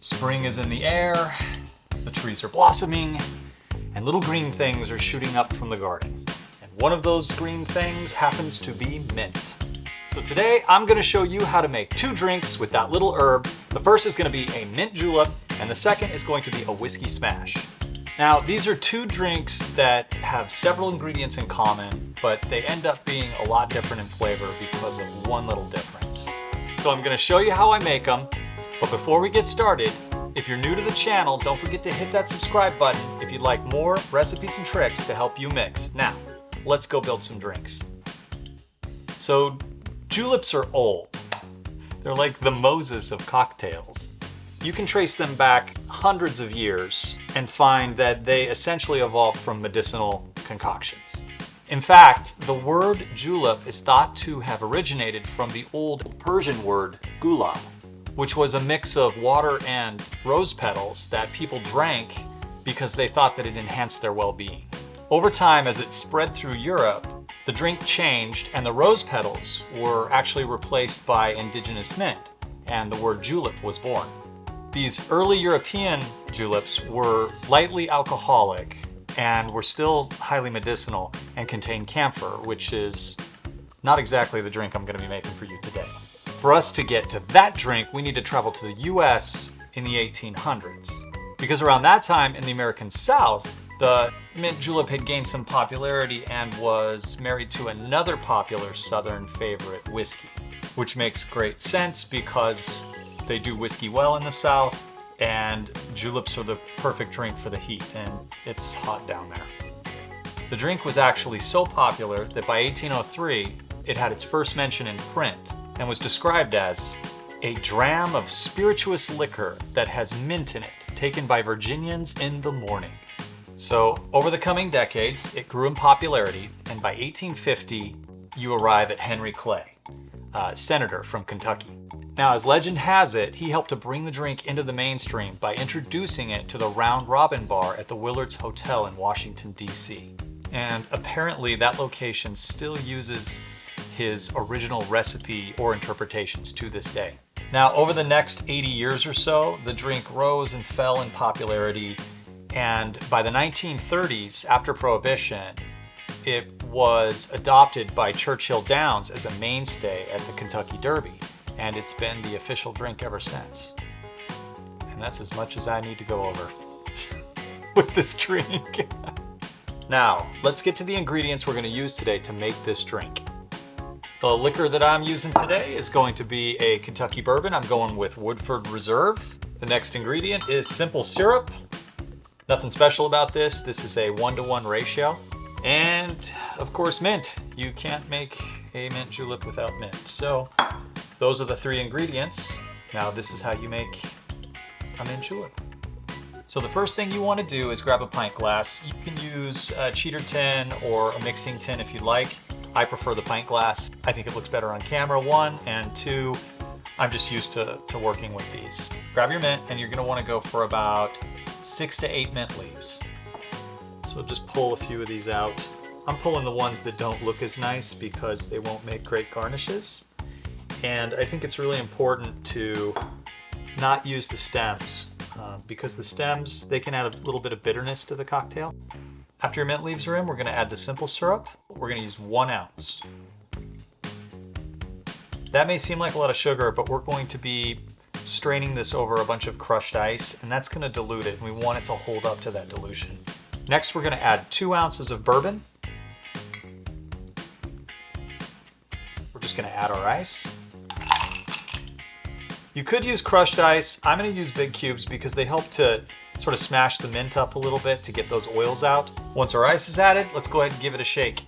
Spring is in the air, the trees are blossoming, and little green things are shooting up from the garden. And one of those green things happens to be mint. So today I'm going to show you how to make two drinks with that little herb. The first is going to be a mint julep, and the second is going to be a whiskey smash. Now, these are two drinks that have several ingredients in common, but they end up being a lot different in flavor because of one little difference. So I'm going to show you how I make them, but before we get started, if you're new to the channel, don't forget to hit that subscribe button if you'd like more recipes and tricks to help you mix. Now, let's go build some drinks. So, juleps are old. They're like the Moses of cocktails. You can trace them back hundreds of years and find that they essentially evolved from medicinal concoctions. In fact, the word julep is thought to have originated from the old Persian word gulab, which was a mix of water and rose petals that people drank because they thought that it enhanced their well-being. Over time, as it spread through Europe, the drink changed and the rose petals were actually replaced by indigenous mint, and the word julep was born. These early European juleps were lightly alcoholic and were still highly medicinal and contained camphor, which is not exactly the drink I'm going to be making for you today. For us to get to that drink, we need to travel to the US in the 1800s. Because around that time in the American South, the mint julep had gained some popularity and was married to another popular Southern favorite, whiskey. Which makes great sense because they do whiskey well in the South, and juleps are the perfect drink for the heat, and it's hot down there. The drink was actually so popular that by 1803, it had its first mention in print, and was described as a dram of spirituous liquor that has mint in it, taken by Virginians in the morning. So over the coming decades, it grew in popularity, and by 1850, you arrive at Henry Clay, a senator from Kentucky. Now, as legend has it, he helped to bring the drink into the mainstream by introducing it to the Round Robin Bar at the Willard's Hotel in Washington, D.C. And apparently that location still uses his original recipe or interpretations to this day. Now, over the next 80 years or so, the drink rose and fell in popularity, and by the 1930s, after Prohibition, it was adopted by Churchill Downs as a mainstay at the Kentucky Derby, and it's been the official drink ever since. And that's as much as I need to go over with this drink. Now, let's get to the ingredients we're going to use today to make this drink. The liquor that I'm using today is going to be a Kentucky bourbon. I'm going with Woodford Reserve. The next ingredient is simple syrup. Nothing special about this. This is a 1-to-1 ratio. And of course, mint. You can't make a mint julep without mint. So those are the three ingredients. Now this is how you make a mint julep. So the first thing you want to do is grab a pint glass. You can use a cheater tin or a mixing tin if you'd like. I prefer the pint glass. I think it looks better on camera, 1, and 2, I'm just used to working with these. Grab your mint, and you're going to want to go for about 6 to 8 mint leaves. So just pull a few of these out. I'm pulling the ones that don't look as nice because they won't make great garnishes. And I think it's really important to not use the stems because the stems, they can add a little bit of bitterness to the cocktail. After your mint leaves are in, we're going to add the simple syrup. We're going to use 1 ounce. That may seem like a lot of sugar, but we're going to be straining this over a bunch of crushed ice, and that's going to dilute it, and we want it to hold up to that dilution. Next, we're going to add 2 ounces of bourbon. We're just going to add our ice. You could use crushed ice. I'm going to use big cubes because they help to sort of smash the mint up a little bit to get those oils out. Once our ice is added, let's go ahead and give it a shake.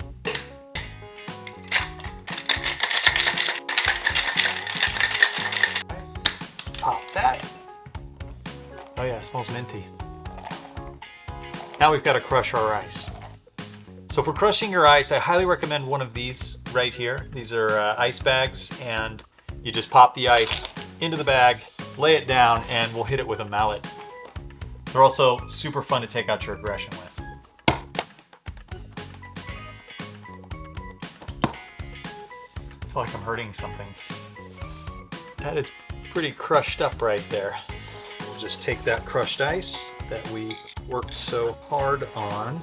Pop that. Oh yeah, it smells minty. Now we've got to crush our ice. So for crushing your ice, I highly recommend one of these right here. These are ice bags, and you just pop the ice into the bag, lay it down, and we'll hit it with a mallet. They're also super fun to take out your aggression with. I feel like I'm hurting something. That is pretty crushed up right there. we'll just take that crushed ice that we worked so hard on.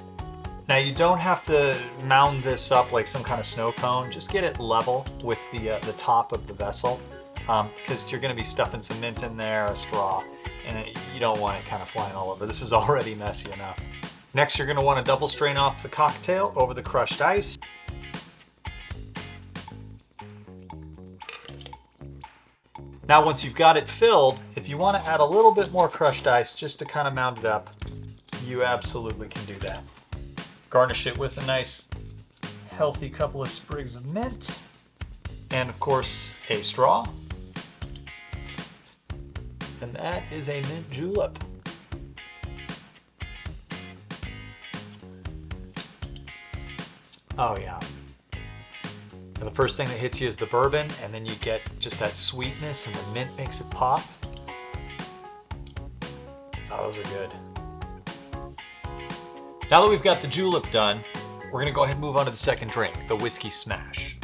Now you don't have to mound this up like some kind of snow cone. Just get it level with the top of the vessel, because you're going to be stuffing some mint in there, a straw, and you don't want it kind of flying all over. This is already messy enough. Next, you're going to want to double strain off the cocktail over the crushed ice. Now once you've got it filled, if you want to add a little bit more crushed ice just to kind of mound it up, you absolutely can do that. Garnish it with a nice healthy couple of sprigs of mint, and of course a straw. And that is a mint julep. Oh yeah. And the first thing that hits you is the bourbon, and then you get just that sweetness, and the mint makes it pop. Oh, those are good. Now that we've got the julep done, we're gonna go ahead and move on to the second drink, the whiskey smash.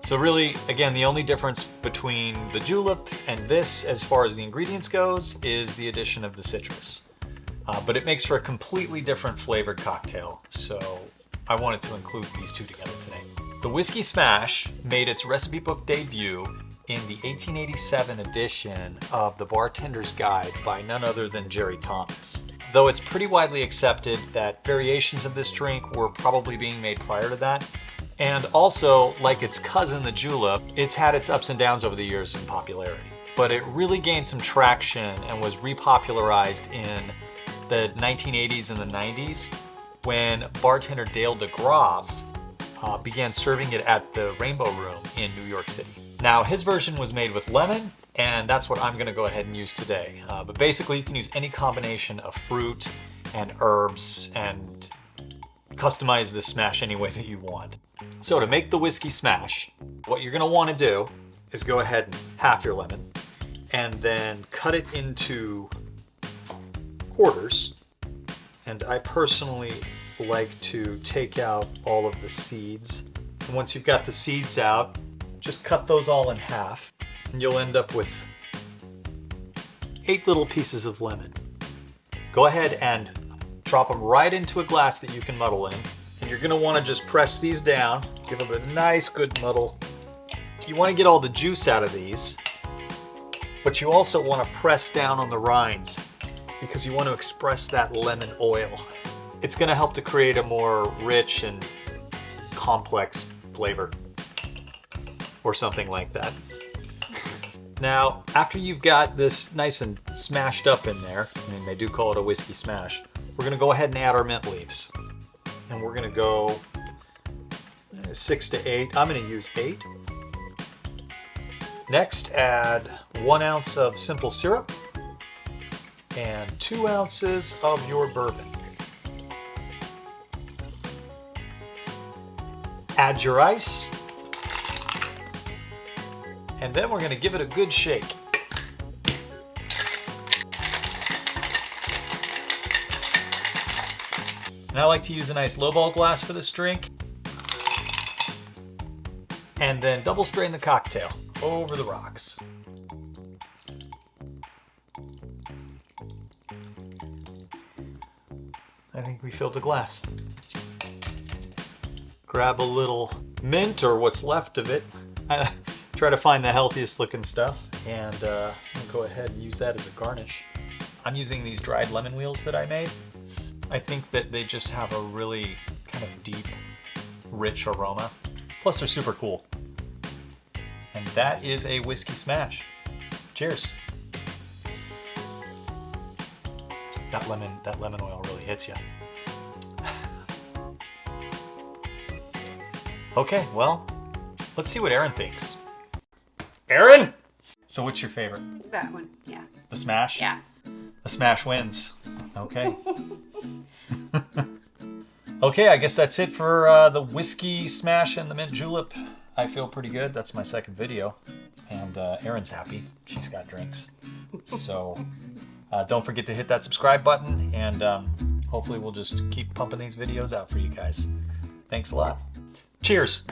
So really, again, the only difference between the julep and this, as far as the ingredients goes, is the addition of the citrus. But it makes for a completely different flavored cocktail, so I wanted to include these two together today. The Whiskey Smash made its recipe book debut in the 1887 edition of The Bartender's Guide by none other than Jerry Thomas. Though it's pretty widely accepted that variations of this drink were probably being made prior to that. And also, like its cousin, the julep, it's had its ups and downs over the years in popularity. But it really gained some traction and was repopularized in the 1980s and the 90s when bartender Dale DeGroff began serving it at the Rainbow Room in New York City. Now, his version was made with lemon, and that's what I'm gonna go ahead and use today. But basically, you can use any combination of fruit and herbs and customize this smash any way that you want. So to make the whiskey smash, what you're gonna wanna do is go ahead and half your lemon, and then cut it into quarters. And I personally like to take out all of the seeds. And once you've got the seeds out, just cut those all in half, and you'll end up with 8 little pieces of lemon. Go ahead and drop them right into a glass that you can muddle in, and you're gonna wanna just press these down, give them a nice good muddle. You wanna get all the juice out of these, but you also wanna press down on the rinds because you want to express that lemon oil. It's gonna help to create a more rich and complex flavor, or something like that. Now, after you've got this nice and smashed up in there, I mean, they do call it a whiskey smash, we're gonna go ahead and add our mint leaves. And we're gonna go 6 to 8. I'm gonna use 8. Next, add 1 ounce of simple syrup and 2 ounces of your bourbon. Add your ice, and then we're going to give it a good shake. And I like to use a nice lowball glass for this drink. And then double strain the cocktail over the rocks. I think we filled the glass. Grab a little mint, or what's left of it. I try to find the healthiest looking stuff, and I'll go ahead and use that as a garnish. I'm using these dried lemon wheels that I made. I think that they just have a really kind of deep, rich aroma. Plus they're super cool. And that is a whiskey smash. Cheers. That lemon oil really hits you. Okay, well, let's see what Erin thinks. Erin! So what's your favorite? That one, yeah. The smash? Yeah. The smash wins. Okay. Okay, I guess that's it for the whiskey smash and the mint julep. I feel pretty good. That's my second video. And Erin's happy. She's got drinks. So don't forget to hit that subscribe button, and hopefully we'll just keep pumping these videos out for you guys. Thanks a lot. Cheers.